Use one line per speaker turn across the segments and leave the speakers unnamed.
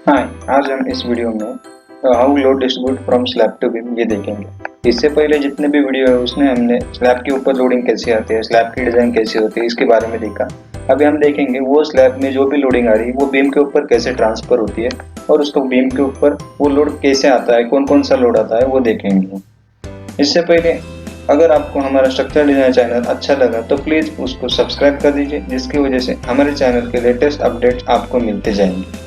हाँ, आज हम इस वीडियो में how load distribute from slab to beam ये देखेंगे। इससे पहले जितने भी वीडियो है उसमें हमने स्लैब के ऊपर लोडिंग कैसे आती है, स्लैब की डिजाइन कैसे होती है, इसके बारे में देखा। अभी हम देखेंगे वो स्लैब में जो भी लोडिंग आ रही है वो बीम के ऊपर कैसे ट्रांसफर होती है और उसको बीम के ऊपर वो लोड कैसे आता है, कौन कौन सा लोड आता है वो देखेंगे। इससे पहले अगर आपको हमारा स्ट्रक्चर डिजाइन चैनल अच्छा लगा तो प्लीज उसको सब्सक्राइब कर दीजिए, जिसकी वजह से हमारे चैनल के लेटेस्ट अपडेट्स आपको मिलते जाएंगे।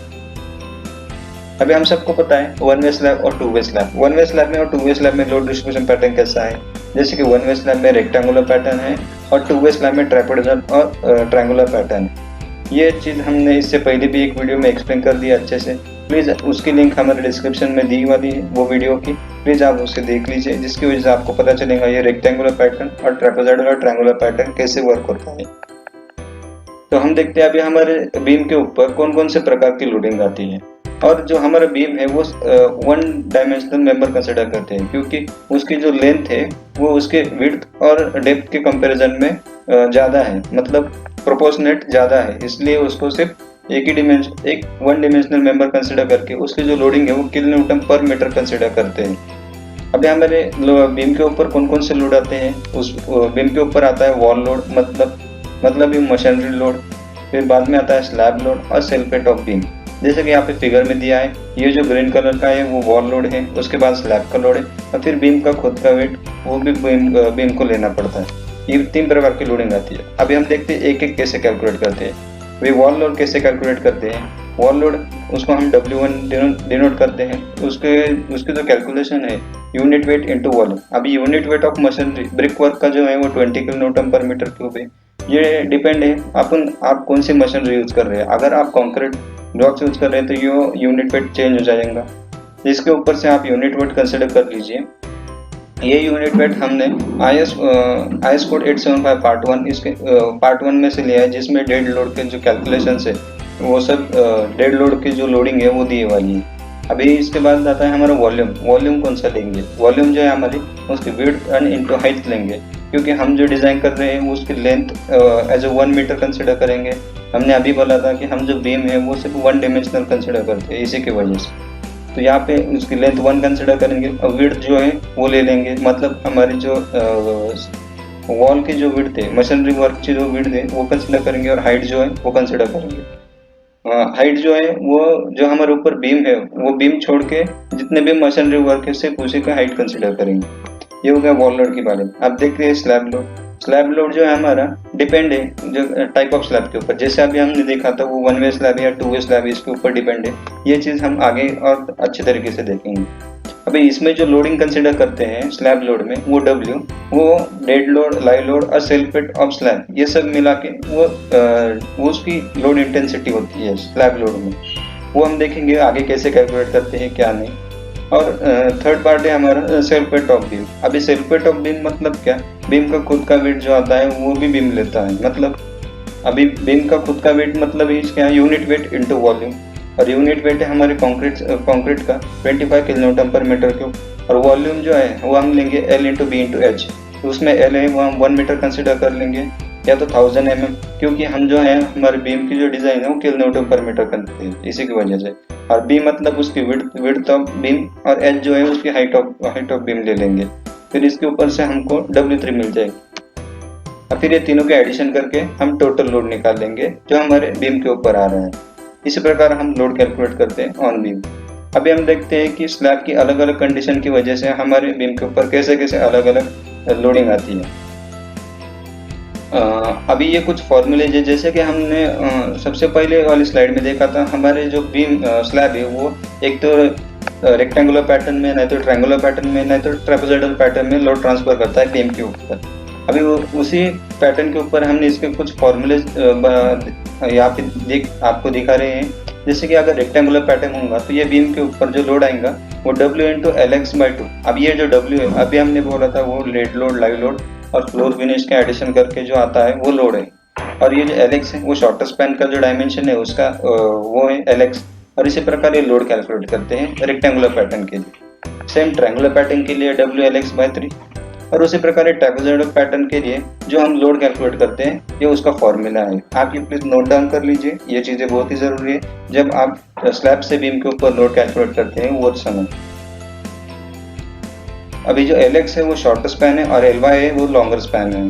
अभी हम सबको पता है वन वे स्लैब और two way slab. One way slab में और टू वे स्लैब में लोड डिस्ट्रीब्यूशन पैटर्न कैसा है, जैसे कि वन वे स्लैब में रेक्टेंगुलर पैटर्न है और टू वे स्लैब में ट्रापेजॉइडल और ट्रायंगुलर पैटर्न है। ये चीज हमने इससे पहले भी एक वीडियो में एक्सप्लेन कर दिया अच्छे से। प्लीज उसकी लिंक हमारे डिस्क्रिप्शन में दी वाली है वो वीडियो की, प्लीज आप उसे देख लीजिए, जिसकी वजह से आपको पता चलेगा ये रेक्टेंगुलर पैटर्न और ट्रापेजॉइडल और ट्रायंगुलर पैटर्न कैसे वर्क होता है। तो हम देखते हैं अभी हमारे बीम के ऊपर कौन कौन से प्रकार की लोडिंग आती है। और जो हमारा बीम है वो वन डायमेंशनल मेंबर कंसिडर करते हैं, क्योंकि उसकी जो लेंथ है वो उसके विड्थ और डेप्थ के कंपैरिजन में ज़्यादा है, मतलब प्रोपोर्शनेट ज़्यादा है, इसलिए उसको सिर्फ एक वन डिमेंशनल मेंबर कंसिडर करके उसकी जो लोडिंग है वो kilo newton per metre consider करते हैं। अभी हमारे बीम के ऊपर कौन कौन से लोड आते हैं, उस बीम के ऊपर आता है वॉल लोड, मतलब ये मशीनरी लोड। फिर बाद में आता है स्लैब लोड और सेल्फ वेट ऑफ बीम। जैसे कि यहाँ पे फिगर में दिया है, ये जो ग्रीन कलर का है वो वॉल लोड है, उसके बाद स्लैब का लोड है और फिर बीम का खुद का वेट, वो भी बीम को लेना पड़ता है। ये तीन प्रकार की लोडिंग आती है। अभी हम देखते हैं एक एक कैसे कैलकुलेट करते हैं। वे वॉल लोड कैसे कैलकुलेट करते हैं, वॉल लोड उसको हम W1 डिनोट करते हैं। उसके जो कैलकुलेशन है यूनिट वेट इंटू वॉल्यूम। अभी unit weight of machinery brick work का जो है वो 20 kilo newton per metre cube है। ये डिपेंड है आप कौन सी मशीनरी यूज कर रहे हैं। अगर आप कंक्रीट ब्लॉक्स यूज कर रहे हैं तो ये यूनिट वेट चेंज हो जाएगा, इसके ऊपर से आप यूनिट वेट कंसिडर कर लीजिए। ये यूनिट वेट हमने IS कोड 875 पार्ट 1 इसके पार्ट 1 में से लिया है, जिसमें डेड लोड के जो कैलकुलेशन है वो सब डेड लोड की जो लोडिंग है वो दी वाली है। अभी इसके बाद आता है हमारा वॉल्यूम कौन सा लेंगे। वॉल्यूम जो है हमारी उसकी विड्थ एंड इनटू हाइट लेंगे, क्योंकि हम जो डिजाइन कर रहे हैं उसकी length as a 1 metre consider करेंगे। हमने अभी बोला था कि हम जो बीम है वो सिर्फ वन डिमेंशनल कंसिडर करते हैं, इसी की वजह से। तो यहाँ पे उसकी लेंथ 1 कंसिडर करेंगे और विड्थ जो है वो ले लेंगे, मतलब हमारी जो वॉल की जो विड्थ है, मशीनरी वर्क की जो विड्थ है वो कंसिडर करेंगे और हाइट जो है वो कंसिडर करेंगे। हाइट जो है वो जो हमारे ऊपर बीम है वो बीम छोड़ के जितने भी मशीनरी वर्क है सिर्फ उसी का हाइट कंसिडर करेंगे। ये हो गया वॉल लोड के बारे में। अब देखते हैं स्लैब लोड। स्लैब लोड जो है हमारा डिपेंड है जो टाइप ऑफ स्लैब के ऊपर, जैसे अभी हमने देखा था वो वन वे स्लैब या टू वे स्लैब, इसके ऊपर डिपेंड है। ये चीज हम आगे और अच्छे तरीके से देखेंगे। अभी इसमें जो लोडिंग कंसिडर करते हैं स्लैब लोड में वो W, वो डेड लोड, लाइव लोड और सेल्फ वेट ऑफ स्लैब, ये सब मिला के वो उसकी लोड इंटेंसिटी होती है स्लैब लोड में। वो हम देखेंगे आगे कैसे कैलकुलेट करते हैं क्या नहीं। और थर्ड पार्ट है हमारा सेल्फ वेट ऑफ बीम। अभी सेल्फ वेट ऑफ बीम मतलब क्या, बीम का खुद का वेट जो आता है वो भी बीम लेता है, मतलब अभी बीम का खुद का वेट मतलब क्या है, यूनिट वेट इंटू वॉल्यूम। और यूनिट वेट है हमारे कंक्रीट का 25 kilo newton per metre cube. और वॉल्यूम जो है वो हम लेंगे L into B into H. तो उसमें L है वो हम 1 मीटर कंसिडर कर लेंगे या तो 1000 mm, क्योंकि हम जो है हमारे बीम की जो डिजाइन है वो किलो न्यूटन पर मीटर करते हैं, इसी की वजह से। और बी मतलब उसकी विड्थ ऑफ बीम और एच जो है उसकी हाइट ऑफ बीम ले लेंगे। फिर इसके ऊपर से हमको W3 मिल जाएगी। और फिर ये तीनों के एडिशन करके हम टोटल लोड निकाल लेंगे जो हमारे बीम के ऊपर आ रहा है। इसी प्रकार हम लोड कैलकुलेट करते हैं ऑन बीम। अभी हम देखते हैं कि स्लैब की अलग अलग कंडीशन की वजह से हमारे बीम के ऊपर कैसे कैसे अलग अलग लोडिंग आती है। अभी ये कुछ फॉर्मूले जैसे कि हमने सबसे पहले वाली स्लाइड में देखा था, हमारे जो बीम स्लैब है वो एक तो रेक्टेंगुलर पैटर्न में, नहीं तो ट्रायंगुलर पैटर्न में, नहीं तो ट्रेपेजॉइडल पैटर्न में लोड ट्रांसफर करता है बीम के ऊपर। अभी वो उसी पैटर्न के ऊपर हमने इसके कुछ फॉर्मूले यहाँ पे आपको दिखा रहे हैं। जैसे कि अगर रेक्टेंगुलर पैटर्न होगा तो ये बीम के ऊपर जो लोड आएगा वो W इंटू LX/2। अब ये जो W है अभी हमने बोला था वो लेड लोड, लाइव लोड और फ्लोर फिनिश के एडिशन करके जो आता है वो लोड है। और ये जो LX है वो शॉर्टर स्पैन का जो डायमेंशन है उसका वो है LX। और इसी प्रकार ये लोड कैलकुलेट करते हैं रेक्टेंगुलर पैटर्न के लिए। सेम ट्रायंगुलर पैटर्न के लिए WLX/3 और उसी प्रकार ट्रेपेजॉइडल पैटर्न के लिए जो हम लोड कैलकुलेट करते हैं, ये उसका फॉर्मूला है। आप ये प्लीज नोट डाउन कर लीजिए, ये चीजें बहुत ही जरूरी है जब आप स्लैब से बीम के ऊपर लोड कैलकुलेट करते हैं वो समय। अभी जो Lx है वो शॉर्टर स्पैन है और Ly है वो लॉन्गर स्पैन है।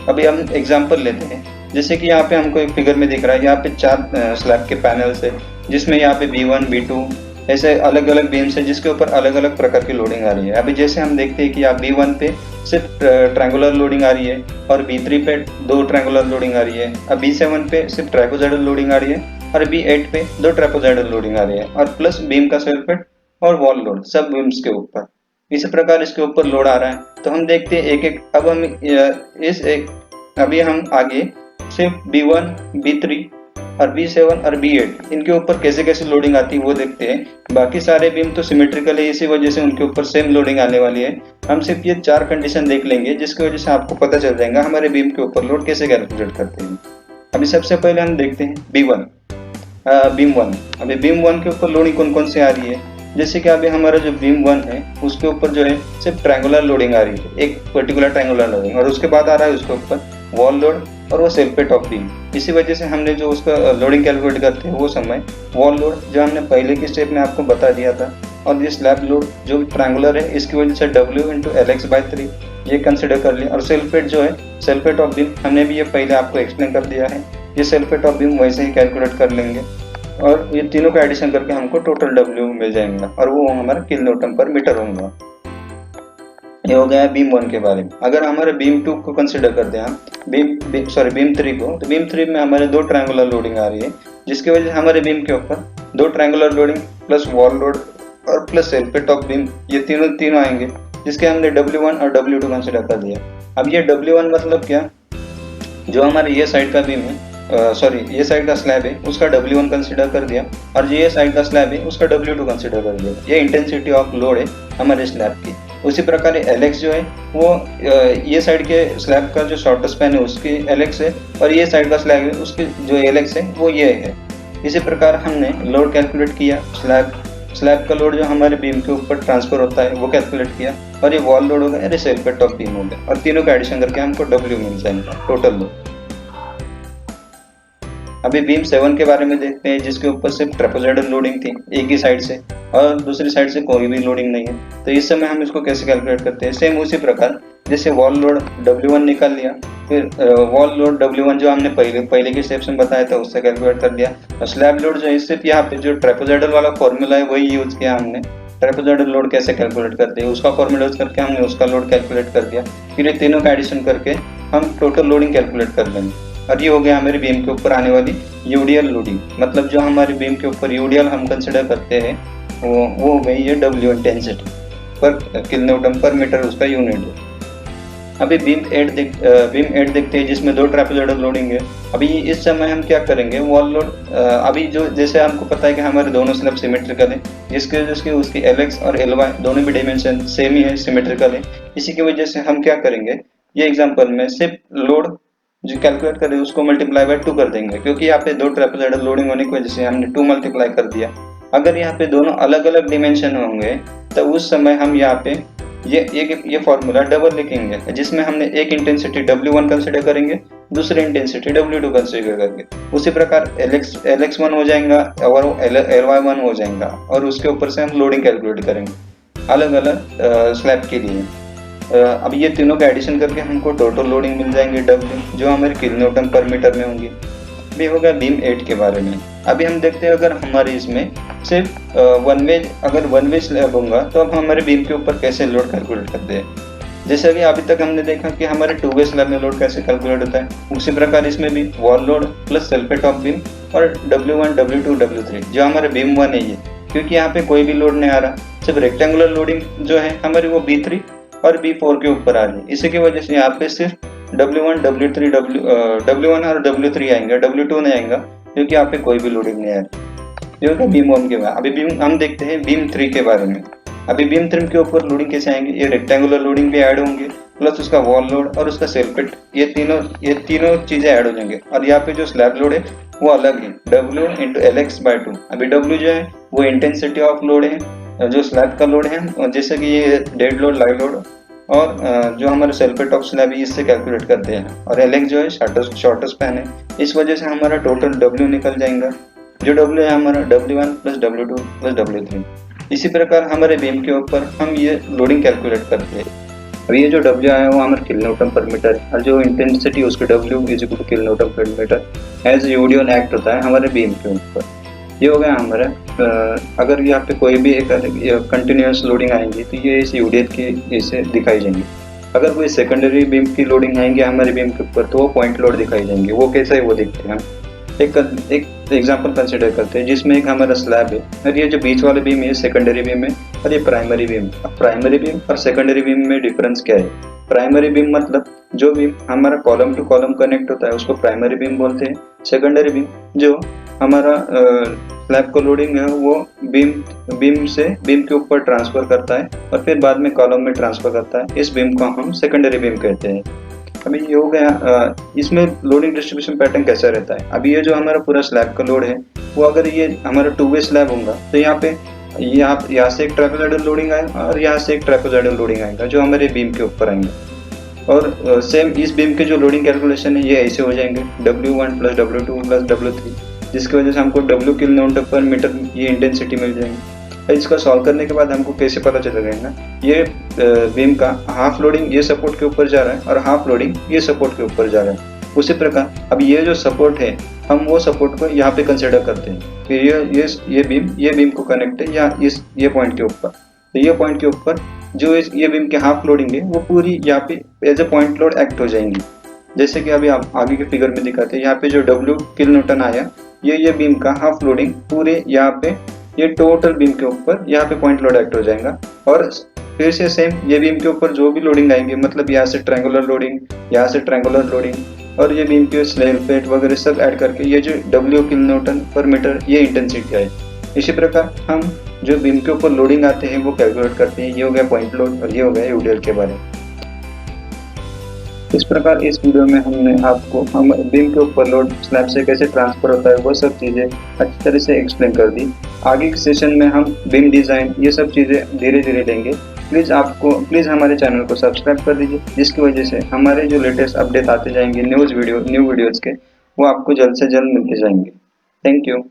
अभी हम एग्जांपल लेते हैं, जैसे कि यहाँ पे हमको एक फिगर में दिख रहा है, यहाँ पे 4 स्लैब के पैनल्स है, जिसमें यहाँ पे B1 B2 ऐसे अलग अलग बीम्स है जिसके ऊपर अलग अलग प्रकार की लोडिंग आ रही है। अभी जैसे हम देखते हैं कि यहाँ B1 पे सिर्फ ट्रायंगुलर लोडिंग आ रही है और B3 पे 2 ट्रायंगुलर लोडिंग आ रही है, अब B7 पे सिर्फ ट्राइपोजाइडल लोडिंग आ रही है और B8 पे 2 ट्राइपोजाइडल लोडिंग आ रही है और प्लस बीम का सेल्फ वेट और वॉल लोड सब बीम्स के ऊपर। इसी प्रकार इसके ऊपर लोड आ रहा है तो हम देखते हैं एक एक। अब हम अभी हम आगे सिर्फ B1 B3 और B7 और B8 इनके ऊपर कैसे कैसे लोडिंग आती है वो देखते हैं। बाकी सारे बीम तो सिमेट्रिकल है, इसी वजह से उनके ऊपर सेम लोडिंग आने वाली है। हम सिर्फ ये 4 कंडीशन देख लेंगे जिसकी वजह से आपको पता चल जाएगा हमारे बीम के ऊपर लोड कैसे कैलकुलेट करते हैं। अभी सबसे पहले हम देखते हैं बीम 1। अभी बीम 1 के ऊपर लोडिंग कौन कौन सी आ रही है, जैसे कि अभी हमारा जो बीम 1 है उसके ऊपर जो है सिर्फ ट्रायंगुलर लोडिंग आ रही है, एक पर्टिकुलर ट्रायंगुलर लोडिंग, और उसके बाद आ रहा है उसके ऊपर वॉल लोड और वो सेल्फ वेट ऑफ बीम। इसी वजह से हमने जो उसका लोडिंग कैलकुलेट करते हैं वो समय वॉल लोड जो हमने पहले की स्टेप में आपको बता दिया था, और ये स्लैब लोड जो ट्रायंगुलर है इसकी वजह से W/Lx/3 ये कंसिडर कर लिया। और सेल्फ वेट जो है सेल्फ वेट ऑफ बीम हमने भी ये पहले आपको एक्सप्लेन कर दिया है, ये सेल्फ वेट ऑफ बीम वैसे ही कैलकुलेट कर लेंगे और ये तीनों का एडिशन करके हमको टोटल W मिल जाएगा और वो हमारा किल न्यूटन पर मीटर होगा। ये हो गया बीम 1 के बारे में। अगर हमारे बीम 2 को कंसिडर करते हैं हम बीम 3 को, तो बीम 3 में हमारे 2 ट्रायंगुलर लोडिंग आ रही है जिसकी वजह से हमारे बीम के ऊपर 2 triangular loading plus wall load और plus self weight of beam, ये तीनों आएंगे जिसके हमने W1 और W2 कंसिडर कर दिया। अब ये W1 मतलब क्या, जो हमारे ये साइड का बीम है ये साइड का स्लैब है उसका W1 कंसिडर कर दिया और जो ये साइड का स्लैब है उसका W2 कंसिडर कर दिया। ये इंटेंसिटी ऑफ लोड है हमारे स्लैब की। उसी प्रकार Lx जो है वो ये साइड के स्लैब का जो शॉर्टर स्पैन है उसकी Lx है और ये साइड का स्लैब है उसकी जो Lx है वो ये है। इसी प्रकार हमने लोड कैलकुलेट किया, स्लैब का लोड जो हमारे बीम के ऊपर ट्रांसफर होता है वो कैलकुलेट किया, और ये वॉल लोड हो गया, अरे सेल्फ वेट ऑफ बीम हो गया, और तीनों का एडिशन करके हमको W मिल जाएगा टोटल लोड। अभी बीम 7 के बारे में देखते हैं जिसके ऊपर सिर्फ ट्रेपेजॉइडल लोडिंग थी एक ही साइड से और दूसरी साइड से कोई भी लोडिंग नहीं है, तो इस समय हम इसको कैसे कैलकुलेट करते हैं। सेम उसी प्रकार जैसे वॉल लोड W1 निकाल लिया, फिर वॉल लोड W1 जो हमने पहले के स्टेप्स में बताया था उससे कैलकुलेट कर लिया, और स्लैब लोड जो है सिर्फ यहाँ पे जो ट्रेपेजॉइडल वाला फॉर्मूला है वही यूज किया हमने। ट्रेपेजॉइडल लोड कैसे कैलकुलेट करते हैं उसका फॉर्मूला यूज करके हमने उसका लोड कैलकुलेट कर दिया, फिर ये तीनों का एडिशन करके हम टोटल लोडिंग कैलकुलेट कर लेंगे। और ये हो गया हमारे बीम के ऊपर आने वाली यूडीएल लोडिंग, मतलब जो हमारे बीम के ऊपर यूडीएल हम कंसिडर करते हैं वो हो गई ये W इंटेंसिटी पर किल न्यूटन पर मीटर उसका यूनिट है। अभी बीम 8 देखते हैं जिसमें 2 ट्रेपेजॉइडल लोडिंग है। अभी इस समय हम क्या करेंगे, वॉल लोड अभी जो जैसे हमको पता है कि हमारे दोनों स्लैब सिमेट्रिकल है, जिसके वजह से उसकी Lx और Ly दोनों भी डायमेंशन सेम ही है, सिमेट्रिकल है। इसी की वजह से हम क्या करेंगे, ये एग्जाम्पल में सिर्फ लोड जो कैलकुलेट करें उसको मल्टीप्लाई बाय 2 कर देंगे, क्योंकि यहाँ पे 2 ट्रेपेजॉइडल लोडिंग होने की वजह से हमने 2 मल्टीप्लाई कर दिया। अगर यहाँ पे दोनों अलग अलग डिमेंशन होंगे तो उस समय हम यहाँ पे ये फॉर्मूला डबल लिखेंगे, जिसमें हमने एक इंटेंसिटी W1 कंसिडर करेंगे, दूसरी इंटेंसिटी W2 कंसिडर करेंगे। उसी प्रकार Lx1 हो जाएगा और Ly1 हो जाएगा, और उसके ऊपर से हम लोडिंग कैलकुलेट करेंगे अलग अलग स्लैब के लिए। अब ये तीनों का एडिशन करके हमको टोटल लोडिंग मिल जाएंगे W, जो हमारे किल न्यूटन पर मीटर में होंगी। अभी होगा बीम 8 के बारे में। अभी हम देखते हैं अगर हमारे इसमें सिर्फ वन वे स्लैब होगा तो अब हमारे बीम के ऊपर कैसे लोड कैलकुलेट करते हैं। जैसे अभी अभी तक हमने देखा कि हमारे 2 वे स्लैब में लोड कैसे कैलकुलेट होता है, उसी प्रकार इसमें भी wall load plus self weight of beam और W1 W2 W3 जो हमारे बीम 1 है ये, क्योंकि यहाँ पे कोई भी लोड नहीं आ रहा, सिर्फ रेक्टेंगुलर लोडिंग जो है हमारी वो B3 और B4 के ऊपर आ रही है। इसी की वजह से यहाँ पे सिर्फ W1 और W3 आएंगे, W2 नहीं आएगा, क्योंकि यहाँ पे कोई भी लोडिंग नहीं आ रही। ये होगा बीम 1 के बाद। अभी हम देखते हैं बीम 3 के बारे में। अभी बीम 3 के ऊपर लोडिंग कैसे आएंगे, ये रेक्टेंगुलर लोडिंग भी ऐड होंगे प्लस उसका वॉल लोड और उसका सेल्फ वेट, ये तीनों चीजें ऐड हो जाएंगे। और यहाँ पे जो स्लैब लोड है वो अलग है, W × Lx/2। अभी W जो है वो इंटेंसिटी ऑफ लोड है, जो स्लैब का लोड है, जैसे कि ये डेड लोड, लाइव लोड और जो हमारे सेल्फ पे टॉप स्लैब है इससे कैलकुलेट करते हैं, और एल जो है शॉर्टर स्पैन है, इस वजह से हमारा टोटल डब्ल्यू निकल जाएगा। जो डब्ल्यू है हमारा W1 plus W2 plus W3। इसी प्रकार हमारे बीम के ऊपर हम ये लोडिंग कैलकुलेट करते हैं। अब ये जो डब्ल्यू आया वो हमारे किलो न्यूटन पर मीटर, और जो इंटेंसिटी उसके W is equal to kilo newton per metre as UDL on act होता है हमारे बीम के ऊपर। ये हो गया हमारा। अगर यहाँ पे कोई भी एक कंटिन्यूस लोडिंग आएंगी तो ये इस यूडीएल की इसे दिखाई जाएंगी। अगर कोई सेकेंडरी बीम की लोडिंग आएंगे हमारे बीम के ऊपर तो वो पॉइंट लोड दिखाई जाएंगी। वो कैसे है वो देखते हैं। एक एग्जांपल कंसिडर करते हैं जिसमें एक हमारा स्लैब है, और ये जो बीच वाले बीम है सेकेंडरी बीम है और ये प्राइमरी बीम। अब प्राइमरी बीम और सेकेंडरी बीम में डिफरेंस क्या है? प्राइमरी बीम मतलब जो बीम हमारा कॉलम टू कॉलम कनेक्ट होता है उसको प्राइमरी बीम बोलते हैं। सेकेंडरी बीम जो हमारा स्लैब को लोडिंग है वो बीम से बीम के ऊपर ट्रांसफर करता है और फिर बाद में कॉलम में ट्रांसफर करता है। इस बीम को हम सेकेंडरी बीम कहते हैं। अभी ये हो गया। इसमें लोडिंग डिस्ट्रीब्यूशन पैटर्न कैसा रहता है? अभी ये जो हमारा पूरा स्लैब का लोड है वो अगर ये हमारा 2 वे स्लैब होगा तो यहाँ पे यहाँ से एक ट्रापेजॉइडल लोडिंग आएगा और यहाँ से एक ट्रापेजॉइडल लोडिंग आएगा जो हमारे बीम के ऊपर आएंगे। और सेम इस बीम के जो लोडिंग कैलकुलेशन है ये ऐसे हो जाएंगे W1 plus W2 plus W3, जिसकी वजह से हमको W kilo newton per metre ये इंटेंसिटी मिल जाएगी। इसका सॉल्व करने के बाद हमको कैसे पता चलेगा ना, ये बीम का हाफ लोडिंग ये सपोर्ट के ऊपर जा रहा है और हाफ लोडिंग ये सपोर्ट के ऊपर जा रहा है। उसी प्रकार अब ये जो सपोर्ट है हम वो सपोर्ट को यहाँ पे कंसिडर करते हैं कि ये बीम को कनेक्ट है या ये पॉइंट के ऊपर। तो ये पॉइंट के ऊपर जो ये बीम के हाफ लोडिंग है वो पूरी यहाँ पे as a point load act हो जाएंगी। जैसे कि अभी आप आगे के फिगर में दिखाते हैं, यहाँ पे जो W किलो न्यूटन आया ये बीम का हाफ लोडिंग पूरे यहाँ पे ये टोटल बीम के ऊपर यहाँ पे पॉइंट लोड एक्ट हो जाएगा। और फिर से सेम ये बीम के ऊपर जो भी लोडिंग आएंगे, मतलब यहाँ से ट्रायंगुलर लोडिंग, यहाँ से ट्रायंगुलर लोडिंग और ये बीम के स्लेल प्लेट वगैरह सब ऐड करके ये जो W kilo newton per metre ये इंटेंसिटी है। इसी प्रकार हम जो बीम के ऊपर लोडिंग आते हैं वो कैलकुलेट करते हैं। ये हो गया पॉइंट लोड और ये हो गया यूडीएल के बारे में। इस प्रकार इस वीडियो में हमने आपको हम बीम के ऊपर लोड स्लैब से कैसे ट्रांसफर होता है वो सब चीज़ें अच्छी तरह से एक्सप्लेन कर दी। आगे के सेशन में हम बीम डिज़ाइन ये सब चीज़ें धीरे धीरे लेंगे। प्लीज़ हमारे चैनल को सब्सक्राइब कर दीजिए, जिसकी वजह से हमारे जो लेटेस्ट अपडेट आते जाएंगे न्यू वीडियोज़ के वो आपको जल्द से जल्द मिलते जाएंगे। Thank you.